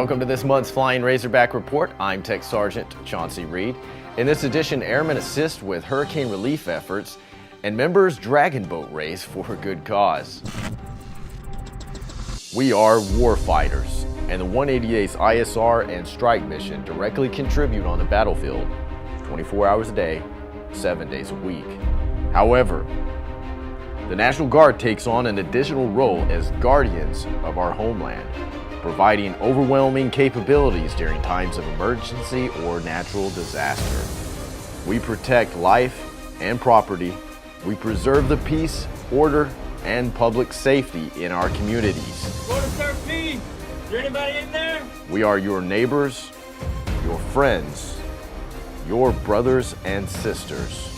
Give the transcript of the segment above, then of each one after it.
Welcome to this month's Flying Razorback Report. I'm Tech Sergeant Chauncey Reed. In this edition, airmen assist with hurricane relief efforts and members dragon boat race for a good cause. We are warfighters, and the 188th ISR and strike mission directly contribute on the battlefield 24 hours a day, 7 days a week. However, the National Guard takes on an additional role as guardians of our homeland, providing overwhelming capabilities during times of emergency or natural disaster. We protect life and property. We preserve the peace, order, and public safety in our communities. Go to Sir P. Is there anybody in there? We are your neighbors, your friends, your brothers and sisters.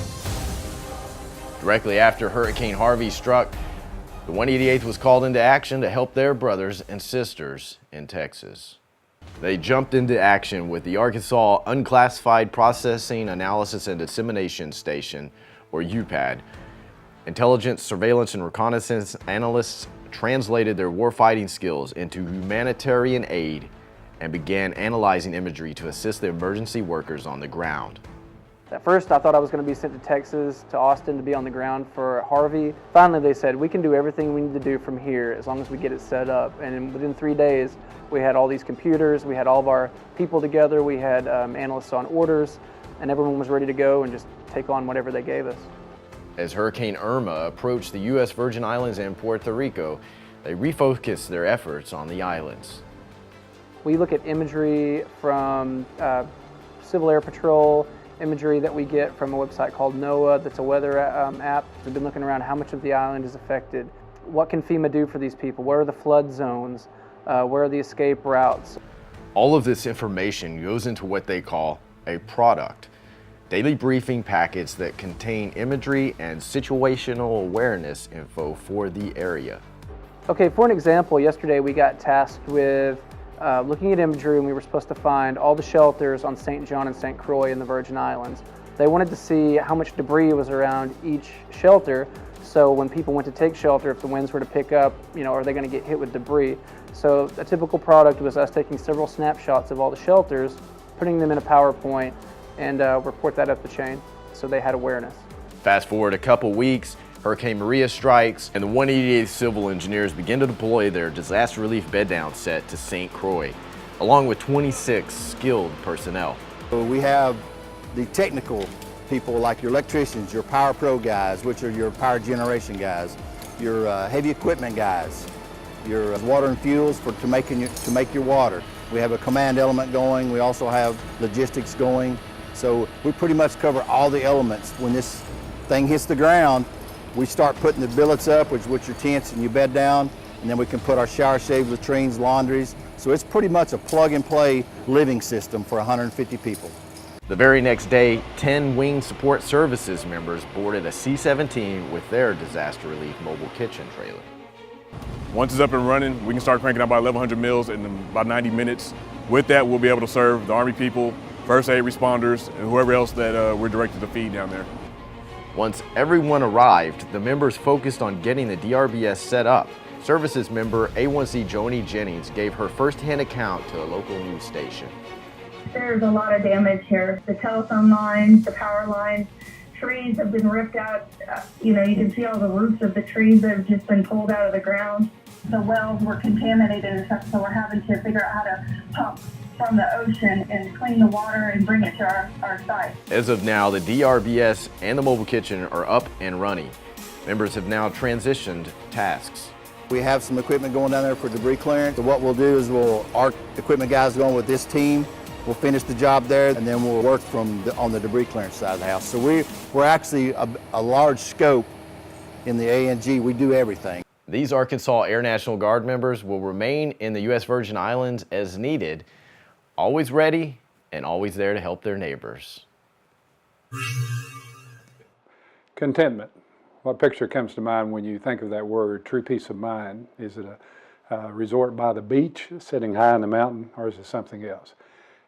Directly after Hurricane Harvey struck, the 188th was called into action to help their brothers and sisters in Texas. They jumped into action with the Arkansas Unclassified Processing, Analysis, and Dissemination Station, or UPAD. Intelligence, surveillance, and reconnaissance analysts translated their warfighting skills into humanitarian aid and began analyzing imagery to assist the emergency workers on the ground. At first, I thought I was going to be sent to Texas, to Austin, to be on the ground for Harvey. Finally, they said, we can do everything we need to do from here as long as we get it set up. And within 3 days, we had all these computers, we had all of our people together, we had analysts on orders, and everyone was ready to go and just take on whatever they gave us. As Hurricane Irma approached the U.S. Virgin Islands and Puerto Rico, they refocused their efforts on the islands. We look at imagery from Civil Air Patrol, imagery that we get from a website called NOAA that's a weather app. We've been looking around how much of the island is affected. What can FEMA do for these people? Where are the flood zones? Where are the escape routes? All of this information goes into what they call a product. Daily briefing packets that contain imagery and situational awareness info for the area. Okay, for an example, yesterday we got tasked with looking at imagery, and we were supposed to find all the shelters on St. John and St. Croix in the Virgin Islands. They wanted to see how much debris was around each shelter, so when people went to take shelter, if the winds were to pick up, are they going to get hit with debris? So a typical product was us taking several snapshots of all the shelters, putting them in a PowerPoint, and report that up the chain, so they had awareness. Fast forward a couple weeks, Hurricane Maria strikes, and the 188th Civil Engineers begin to deploy their disaster relief bed down set to St. Croix, along with 26 skilled personnel. We have the technical people like your electricians, your power pro guys, which are your power generation guys, your heavy equipment guys, your water and fuels to make your water. We have a command element going. We also have logistics going. So we pretty much cover all the elements. When this thing hits the ground, we start putting the billets up, which your tents and your bed down, and then we can put our shower shades, latrines, laundries. So it's pretty much a plug-and-play living system for 150 people. The very next day, 10 Wing Support Services members boarded a C-17 with their disaster relief mobile kitchen trailer. Once it's up and running, we can start cranking out about 1,100 meals in about 90 minutes. With that, we'll be able to serve the Army people, first aid responders, and whoever else that we're directed to feed down there. Once everyone arrived, the members focused on getting the DRBS set up. Services member A1C Joni Jennings gave her first-hand account to a local news station. There's a lot of damage here. The telephone lines, the power lines, trees have been ripped out. You can see all the roots of the trees that have just been pulled out of the ground. The wells were contaminated and stuff, so we're having to figure out how to pump from the ocean and clean the water and bring it to our site. As of now, the DRBS and the mobile kitchen are up and running. Members have now transitioned tasks. We have some equipment going down there for debris clearance. So what we'll do is our equipment guys going with this team. We'll finish the job there, and then we'll work on the debris clearance side of the house. So we're actually a large scope in the ANG. We do everything. These Arkansas Air National Guard members will remain in the U.S. Virgin Islands as needed, always ready and always there to help their neighbors. Contentment. What picture comes to mind when you think of that word, true peace of mind? Is it a resort by the beach, sitting high in the mountain, or is it something else?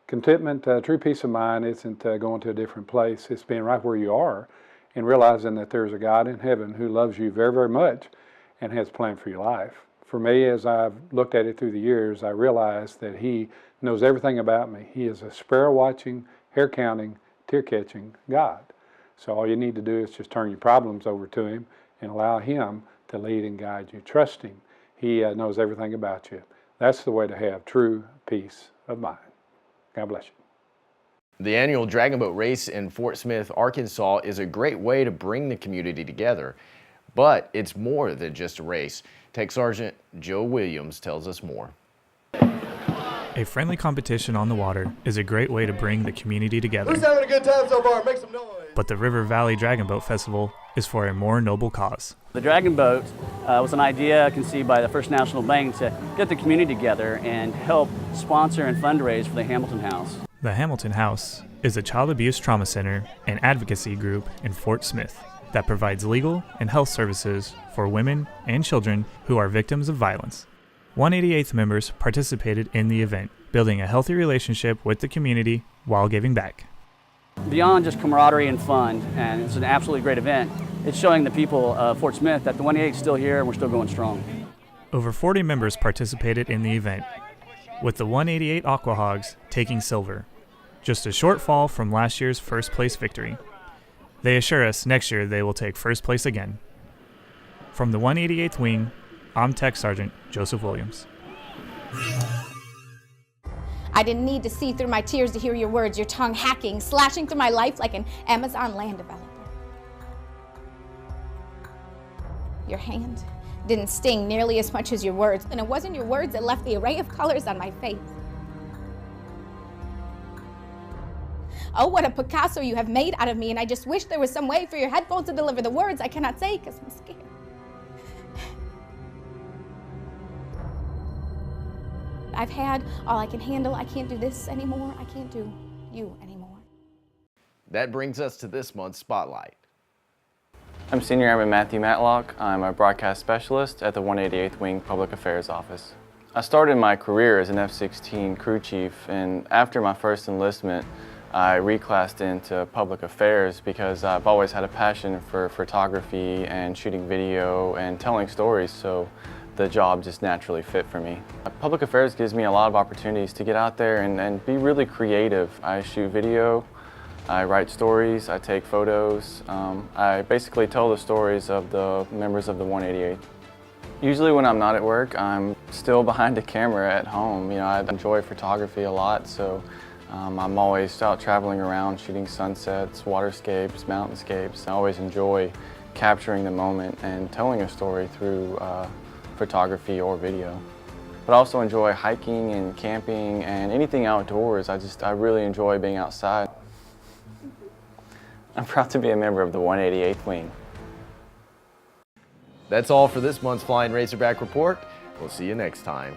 Contentment, true peace of mind isn't going to a different place. It's being right where you are and realizing that there's a God in heaven who loves you very, very much and has a plan for your life. For me, as I've looked at it through the years, I realized that he knows everything about me. He is a sparrow watching, hair counting, tear catching God. So all you need to do is just turn your problems over to him and allow him to lead and guide you. Trust him. He knows everything about you. That's the way to have true peace of mind. God bless you. The annual Dragon Boat Race in Fort Smith, Arkansas is a great way to bring the community together. But it's more than just a race. Tech Sergeant Joe Williams tells us more. A friendly competition on the water is a great way to bring the community together. Who's having a good time so far? Make some noise. But the River Valley Dragon Boat Festival is for a more noble cause. The Dragon Boat was an idea conceived by the First National Bank to get the community together and help sponsor and fundraise for the Hamilton House. The Hamilton House is a child abuse trauma center and advocacy group in Fort Smith that provides legal and health services for women and children who are victims of violence. 188th members participated in the event, building a healthy relationship with the community while giving back. Beyond just camaraderie and fun, and it's an absolutely great event, it's showing the people of Fort Smith that the 188 is still here and we're still going strong. Over 40 members participated in the event, with the 188 Aquahogs taking silver, just a short fall from last year's first place victory. They assure us next year they will take first place again. From the 188th Wing, I'm Tech Sergeant Joseph Williams. I didn't need to see through my tears to hear your words, your tongue hacking, slashing through my life like an Amazon land developer. Your hand didn't sting nearly as much as your words, and it wasn't your words that left the array of colors on my face. Oh, what a Picasso you have made out of me, and I just wish there was some way for your headphones to deliver the words I cannot say because I'm scared. I've had all I can handle. I can't do this anymore. I can't do you anymore. That brings us to this month's Spotlight. I'm Senior Airman Matthew Matlock. I'm a broadcast specialist at the 188th Wing Public Affairs Office. I started my career as an F-16 crew chief, and after my first enlistment, I reclassed into public affairs because I've always had a passion for photography and shooting video and telling stories, so the job just naturally fit for me. Public affairs gives me a lot of opportunities to get out there and be really creative. I shoot video, I write stories, I take photos. I basically tell the stories of the members of the 188. Usually when I'm not at work, I'm still behind a camera at home. You know, I enjoy photography a lot, so I'm always out traveling around shooting sunsets, waterscapes, mountainscapes. I always enjoy capturing the moment and telling a story through photography or video. But I also enjoy hiking and camping and anything outdoors. I really enjoy being outside. I'm proud to be a member of the 188th Wing. That's all for this month's Flying Razorback Report. We'll see you next time.